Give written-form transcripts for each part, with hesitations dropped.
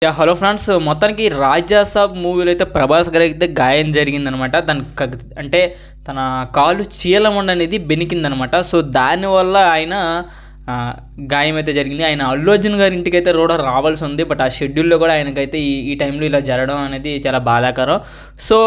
Hello friends, మొత్తానికి 'రాజా సాబ్' మూవీలో అయితే ప్రభాస్ గారికి అయితే గాయం జరిగిందనమాట. అంటే తన కాలు చీలమండ అనేది బెనికిందనమాట. సో దానివల్ల ఆయన గాయం అయితే జరిగింది. ఆయన అల్లు అర్జున్ గారి ఇంటికి అయితే కూడా రావాల్సి ఉంది. బట్ ఆ షెడ్యూల్లో కూడా ఆయనకైతే ఈ టైంలో ఇలా జరగడం అనేది చాలా బాధాకరం. సో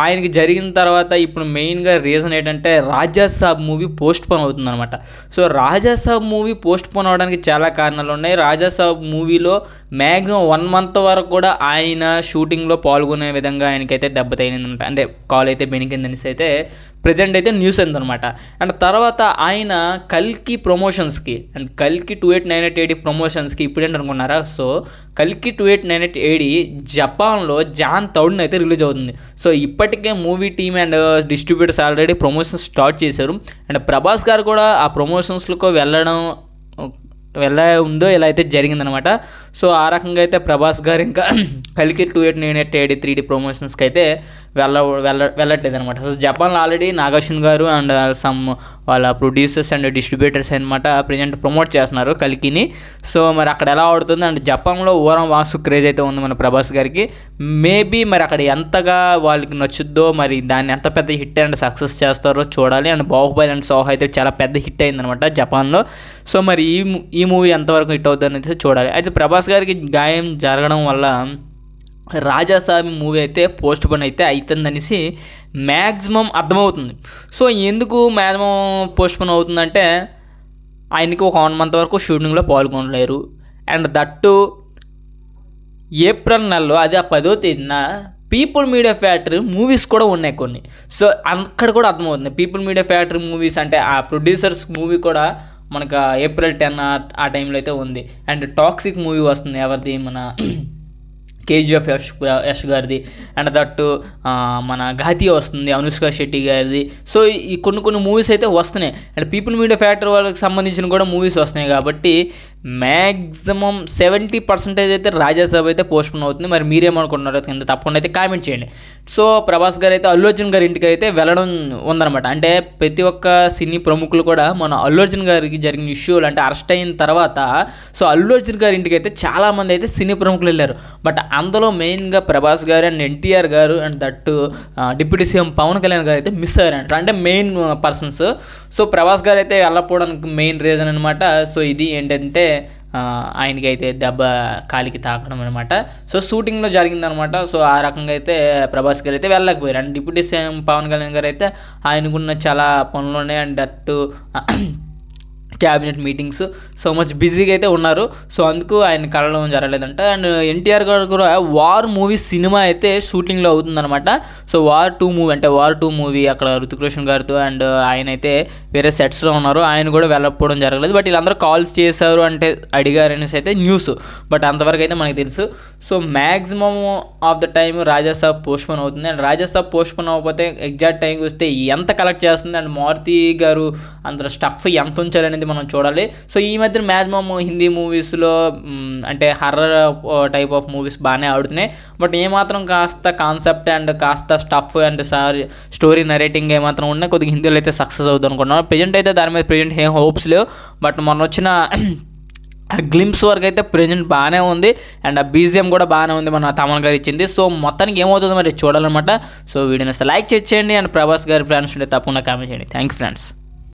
ఆయనకి జరిగిన తర్వాత ఇప్పుడు మెయిన్గా రీజన్ ఏంటంటే 'రాజా సాబ్' మూవీ పోస్ట్ పోన్ అవుతుందన్నమాట. సో 'రాజా సాబ్' మూవీ పోస్ట్ పోన్ అవడానికి చాలా కారణాలు ఉన్నాయి. 'రాజా సాబ్' మూవీలో మ్యాక్సిమం 1 month వరకు కూడా ఆయన షూటింగ్లో పాల్గొనే విధంగా ఆయనకైతే దెబ్బ తగిలిందనమాట. అంటే కాల్ అయితే బెనికిందనేసి అయితే ప్రజెంట్ అయితే న్యూస్ ఉందన్నమాట. అండ్ తర్వాత ఆయన కల్కి ప్రమోషన్స్కి అండ్ కల్కి 2898 AD ప్రమోషన్స్కి ఇప్పుడేంటి అనుకున్నారా? సో కల్కి 2898 AD జపాన్లో జాన్ 3rd అయితే రిలీజ్ అవుతుంది. సో ఇప్పటికే movie team and distributors already promotions start చేశారు. అండ్ ప్రభాస్ గారు కూడా ఆ ప్రమోషన్స్లకు ఉందో ఇలా అయితే జరిగిందనమాట. సో ఆ రకంగా అయితే ప్రభాస్ గారు ఇంకా కల్కి 2898 AD 3D ప్రమోషన్స్కి అయితే వెళ్ళట్లేదు అనమాట. సో జపాన్లో ఆల్రెడీ నాగార్జున గారు అండ్ వాళ్ళ ప్రొడ్యూసర్స్ అండ్ డిస్ట్రిబ్యూటర్స్ అనమాట ప్రజెంట్ ప్రమోట్ చేస్తున్నారు కల్కిని. సో మరి అక్కడ ఎలా ఆడుతుంది అండ్ జపాన్లో ఓరం వాసు క్రేజ్ అయితే ఉంది మన ప్రభాస్ గారికి. మేబీ మరి అక్కడ ఎంతగా వాళ్ళకి నచ్చుద్దో, మరి దాన్ని ఎంత పెద్ద హిట్ అండ్ సక్సెస్ చేస్తారో చూడాలి. అండ్ బాహుబలి అండ్ సాహో అయితే చాలా పెద్ద హిట్ అయిందనమాట జపాన్లో. సో మరి ఈ మూవీ ఎంతవరకు హిట్ అవుతుంది అనేది చూడాలి. అయితే ప్రభాస్ గారికి గాయం జరగడం వల్ల 'రాజా సాబ్' మూవీ అయితే పోస్ట్ పోన్ అయితే అవుతుందనేసి మ్యాక్సిమం అర్థమవుతుంది. సో ఎందుకు మ్యాక్సిమం పోస్ట్ పోన్ అవుతుందంటే ఆయనకి ఒక 1 month వరకు షూటింగ్లో పాల్గొనలేరు. అండ్ దట్టు ఏప్రిల్ నెలలో, అది ఆ 10వ తేదీన పీపుల్ మీడియా ఫ్యాక్టరీ మూవీస్ కూడా ఉన్నాయి కొన్ని. సో అక్కడ కూడా అర్థమవుతుంది. పీపుల్ మీడియా ఫ్యాక్టరీ మూవీస్ అంటే ఆ ప్రొడ్యూసర్స్ మూవీ కూడా మనకు ఏప్రిల్ 10 ఆ టైంలో అయితే ఉంది. అండ్ టాక్సిక్ మూవీ వస్తుంది, ఎవరిది, మన KGF యష్ గారిది. అండ్ దట్టు మన ఘాతి వస్తుంది, అనుష్క శెట్టి గారిది. సో ఈ కొన్ని మూవీస్ అయితే వస్తున్నాయి. అండ్ పీపుల్ మీడియా ఫ్యాక్టరీ వాళ్ళకి సంబంధించిన కూడా మూవీస్ వస్తున్నాయి. కాబట్టి మ్యాక్సిమం 70% అయితే 'రాజా సాబ్' అయితే పోస్ట్ పోన్ అవుతుంది. మరి మీరేమనుకుంటున్నారో కింద తప్పకుండా అయితే కామెంట్ చేయండి. సో ప్రభాస్ గారు అయితే అల్లు అర్జున్ గారి ఇంటికి అయితే వెళ్ళడం ఉందన్నమాట. అంటే ప్రతి ఒక్క సినీ ప్రముఖులు కూడా మన అల్లు అర్జున్ గారికి జరిగిన ఇష్యూలు అంటే అరెస్ట్ అయిన తర్వాత సో అల్లు అర్జున్ గారి ఇంటికి అయితే చాలామంది అయితే సినీ ప్రముఖులు వెళ్ళారు. బట్ అందులో మెయిన్గా ప్రభాస్ గారు అండ్ ఎన్టీఆర్ గారు and that deputy CM Pawan Kalyan గారు అయితే మిస్ అయ్యారంట. అంటే మెయిన్ పర్సన్స్. సో ప్రభాస్ గారు అయితే వెళ్ళకపోవడానికి మెయిన్ రీజన్ అనమాట. సో ఇది ఏంటంటే ఆయనకి అయితే దెబ్బ కాలికి తాకడం అనమాట. సో షూటింగ్లో జరిగిందనమాట. సో ఆ రకంగా అయితే ప్రభాస్ గారు అయితే వెళ్ళలేకపోయారు. And deputy CM Pawan Kalyan గారు అయితే ఆయనకున్న చాలా పనులు ఉన్నాయి. And that cabinet meetings so much బిజీగా అయితే ఉన్నారు. సో అందుకు ఆయన కలవడం జరగలేదంట. అండ్ ఎన్టీఆర్ గారు కూడా వార్ మూవీ సినిమా అయితే షూటింగ్లో అవుతుందన్నమాట. సో వార్ 2 మూవీ అంటే వార్ 2 మూవీ అక్కడ రుతిక్ రోషన్ గారితో అండ్ ఆయన అయితే వేరే సెట్స్లో ఉన్నారు. ఆయన కూడా వెళ్ళకపోవడం జరగలేదు. బట్ వీళ్ళందరూ కాల్స్ చేశారు అంటే అడిగారు అనేసి అయితే న్యూస్. బట్ అంతవరకు అయితే మనకు తెలుసు. So maximum of the time 'Raja Saab' postpone అవుతుంది. And 'Raja Saab' postpone అవ్వకపోతే ఎగ్జాక్ట్ టైంకి వస్తే ఎంత కలెక్ట్ చేస్తుంది అండ్ మారుతి గారు అంత స్టఫ్ ఎంత ఉంచారనేది మనం చూడాలి. సో ఈ మధ్యన మ్యాక్సిమం హిందీ మూవీస్లో అంటే హర్రర్ టైప్ ఆఫ్ మూవీస్ బాగానే ఆడుతున్నాయి. బట్ ఏమాత్రం కాస్త కాన్సెప్ట్ అండ్ కాస్త స్టఫ్ అండ్ స్టోరీ నరేటింగ్ ఏమాత్రం ఉన్నాయి కొద్దిగా హిందీలో అయితే సక్సెస్ అవుతుంది అనుకుంటున్నాను. ప్రజెంట్ అయితే దాని మీద ప్రజెంట్ ఏం హోప్స్ లేవు. బట్ మొన్న వచ్చిన గ్లింప్స్ వరకు అయితే ప్రజెంట్ బాగానే ఉంది. అండ్ ఆ BGM కూడా బాగానే ఉంది, మన తమన్ గారు ఇచ్చింది. సో మొత్తానికి ఏమవుతుందో మరి చూడాలన్నమాట. సో వీడియోని లైక్ చేయండి అండ్ ప్రభాస్ గారి ఫ్రెండ్స్ ఉంటే తప్పకుండా కామెంట్ చేయండి. Thank you friends.